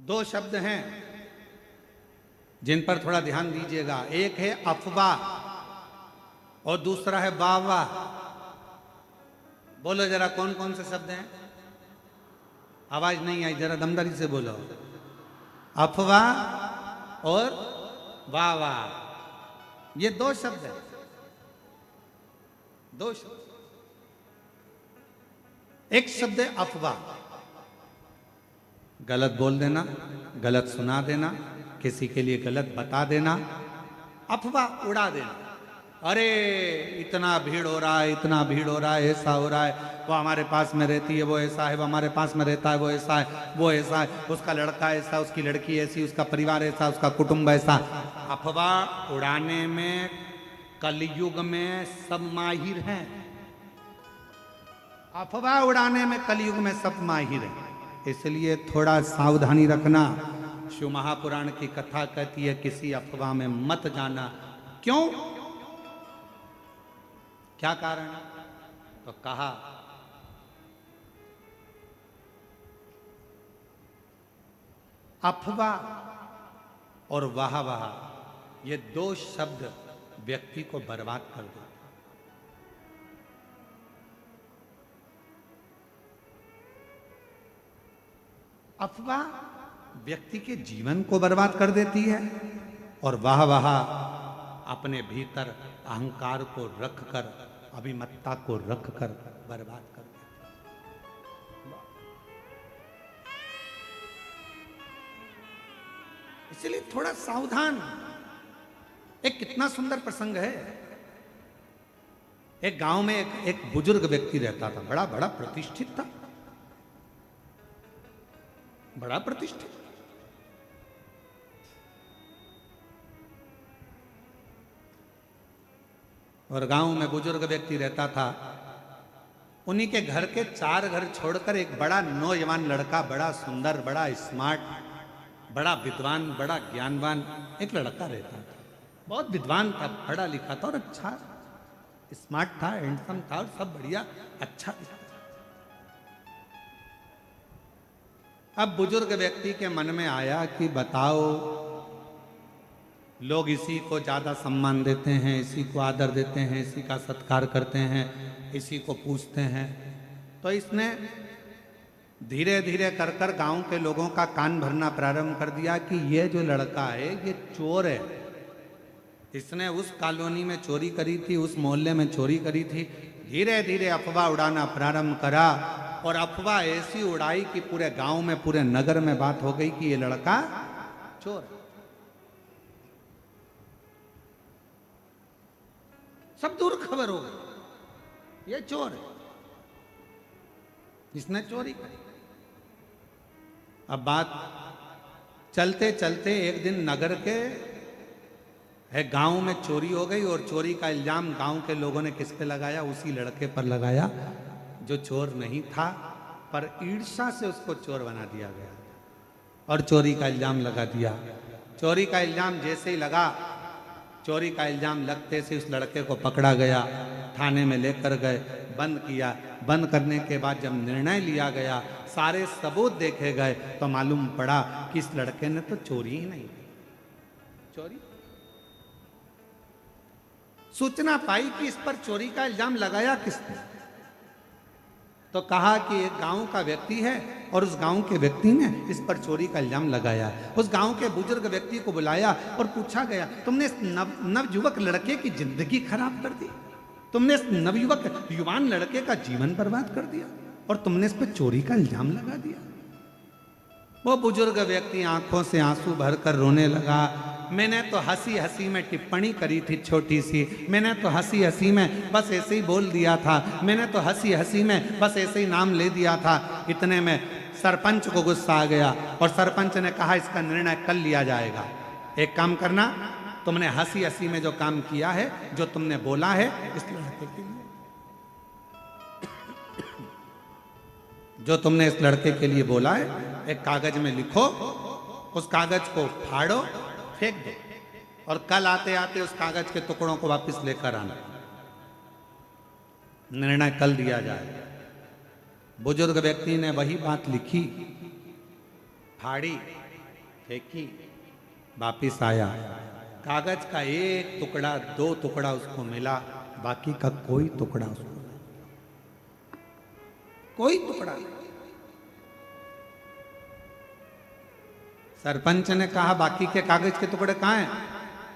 दो शब्द हैं जिन पर थोड़ा ध्यान दीजिएगा। एक है अफवाह और दूसरा है वाह वाह। बोलो जरा कौन कौन से शब्द हैं? आवाज नहीं आई, जरा दमदारी से बोलो। अफवाह और वाह वाह, ये दो शब्द हैं, दो शब्द। एक शब्द है अफवाह, गलत बोल देना, गलत सुना देना, किसी के लिए गलत बता देना, अफवाह उड़ा देना। अरे इतना भीड़ हो रहा है, इतना भीड़ हो रहा है, ऐसा हो रहा है, वो हमारे पास में रहती है, वो ऐसा है, वो हमारे पास में रहता है, वो ऐसा है, वो ऐसा है, उसका लड़का ऐसा, उसकी लड़की ऐसी, उसका परिवार ऐसा, उसका कुटुंब ऐसा। अफवाह उड़ाने में कलयुग में सब माहिर हैं। अफवाह उड़ाने में कलयुग में सब माहिर हैं, इसलिए थोड़ा सावधानी रखना। शिव महापुराण की कथा कहती है किसी अफवाह में मत जाना। क्यों? क्या कारण? तो कहा अफवाह और वाह वाह, ये दो शब्द व्यक्ति को बर्बाद कर देते। अफवाह व्यक्ति के जीवन को बर्बाद कर देती है और वाह वाह अपने भीतर अहंकार को रखकर, अभिमत्ता को रखकर बर्बाद कर देती है। इसलिए थोड़ा सावधान। एक कितना सुंदर प्रसंग है। एक गांव में एक बुजुर्ग व्यक्ति रहता था, बड़ा बड़ा प्रतिष्ठित था, बड़ा प्रतिष्ठित। और गांव में बुजुर्ग व्यक्ति रहता था। उन्हीं के घर के 4 घर छोड़कर एक बड़ा नौजवान लड़का, बड़ा सुंदर, बड़ा स्मार्ट, बड़ा विद्वान, बड़ा ज्ञानवान एक लड़का रहता था। बहुत विद्वान था, पढ़ा लिखा था और अच्छा स्मार्ट था, हैंडसम था और सब बढ़िया अच्छा था। अब बुजुर्ग व्यक्ति के मन में आया कि बताओ, लोग इसी को ज़्यादा सम्मान देते हैं, इसी को आदर देते हैं, इसी का सत्कार करते हैं, इसी को पूछते हैं। तो इसने धीरे धीरे कर कर गाँव के लोगों का कान भरना प्रारंभ कर दिया कि ये जो लड़का है ये चोर है। इसने उस कॉलोनी में चोरी करी थी, उस मोहल्ले में चोरी करी थी। धीरे धीरे अफवाह उड़ाना प्रारंभ करा और अफवाह ऐसी उड़ाई कि पूरे गांव में, पूरे नगर में बात हो गई कि ये लड़का चोर है। सब दूर खबर हो गई, ये चोर है, इसने चोरी करी। अब बात चलते चलते एक दिन नगर के गांव में चोरी हो गई और चोरी का इल्जाम गांव के लोगों ने किस पे लगाया? उसी लड़के पर लगाया जो चोर नहीं था, पर ईर्ष्या से उसको चोर बना दिया गया और चोरी का इल्जाम लगा दिया। चोरी का इल्जाम जैसे ही लगा, चोरी का इल्जाम लगते से उस लड़के को पकड़ा गया, थाने में लेकर गए, बंद किया। बंद करने के बाद जब निर्णय लिया गया, सारे सबूत देखे गए, तो मालूम पड़ा कि इस लड़के ने तो चोरी ही नहीं की। चोरी सूचना पाई कि इस पर चोरी का इल्जाम लगाया किसने, तो कहा कि एक गांव का व्यक्ति है और उस गांव के व्यक्ति ने इस पर चोरी का इल्जाम लगाया। उस गांव के बुजुर्ग व्यक्ति को बुलाया और पूछा गया, तुमने इस नवयुवक लड़के की जिंदगी खराब कर दी, तुमने इस नवयुवक युवान लड़के का जीवन बर्बाद कर दिया और तुमने इस पर चोरी का इल्जाम लगा दिया। वो बुजुर्ग व्यक्ति आंखों से आंसू भरकर रोने लगा। मैंने तो हंसी हंसी में टिप्पणी करी थी छोटी सी, मैंने तो हंसी हंसी में बस ऐसे ही बोल दिया था, मैंने तो हंसी हंसी में बस ऐसे ही नाम ले दिया था। इतने में सरपंच को गुस्सा आ गया और सरपंच ने कहा इसका निर्णय कल लिया जाएगा। एक काम करना, तुमने हंसी हंसी में जो काम किया है, जो तुमने बोला है इस लड़के के लिए, जो तुमने इस लड़के के लिए बोला है, एक कागज में लिखो, उस कागज को फाड़ो, फेंक दो और कल आते आते उस कागज के टुकड़ों को वापस लेकर आना। निर्णय कल दिया जाए। बुजुर्ग व्यक्ति ने वही बात लिखी, फाड़ी फेंकी, वापिस आया, कागज का एक टुकड़ा, 2 टुकड़ा उसको मिला, बाकी का कोई टुकड़ा उसको नहीं, कोई टुकड़ा नहीं। सरपंच ने कहा बाकी के कागज के टुकड़े कहाँ हैं?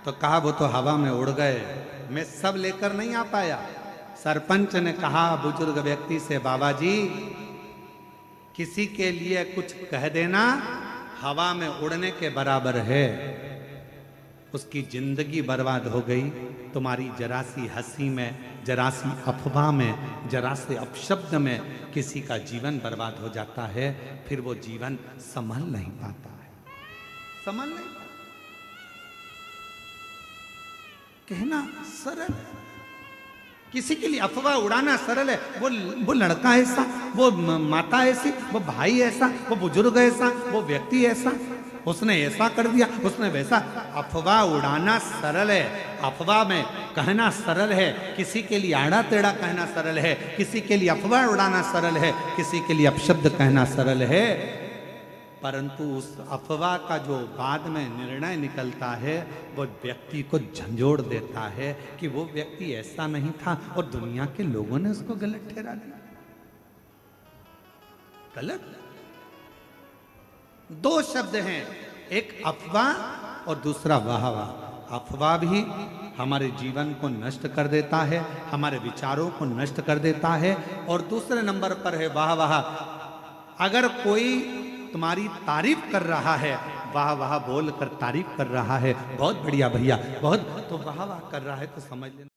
तो कहा वो तो हवा में उड़ गए, मैं सब लेकर नहीं आ पाया। सरपंच ने कहा बुजुर्ग व्यक्ति से, बाबा जी किसी के लिए कुछ कह देना हवा में उड़ने के बराबर है, उसकी जिंदगी बर्बाद हो गई। तुम्हारी जरा सी हंसी में, जरा सी अफवाह में, जरा से अपशब्द में किसी का जीवन बर्बाद हो जाता है, फिर वो जीवन संभल नहीं पाता है, संभल नहीं पाता। कहना सरल है, किसी के लिए अफवाह उड़ाना सरल है। वो लड़का ऐसा, वो माता ऐसी, वो भाई ऐसा, वो बुजुर्ग ऐसा, वो व्यक्ति ऐसा, उसने ऐसा कर दिया, उसने वैसा। अफवाह उड़ाना सरल है, अफवाह में कहना सरल है, किसी के लिए आड़ा टेढ़ा कहना सरल है, किसी के लिए अफवाह उड़ाना सरल है, किसी के लिए अपशब्द कहना सरल है। परंतु उस अफवाह का जो बाद में निर्णय निकलता है वो व्यक्ति को झंझोड़ देता है कि वो व्यक्ति ऐसा नहीं था और दुनिया के लोगों ने उसको गलत ठहरा दिया। गलत। 2 शब्द हैं, एक अफवाह और दूसरा वाहवाह। अफवाह भी हमारे जीवन को नष्ट कर देता है, हमारे विचारों को नष्ट कर देता है। और दूसरे नंबर पर है वाहवाह। अगर कोई तुम्हारी तारीफ कर रहा है, वाह वाह बोल कर तारीफ कर रहा है, बहुत बढ़िया भैया, बहुत, तो वाह वाह कर रहा है तो समझ लेना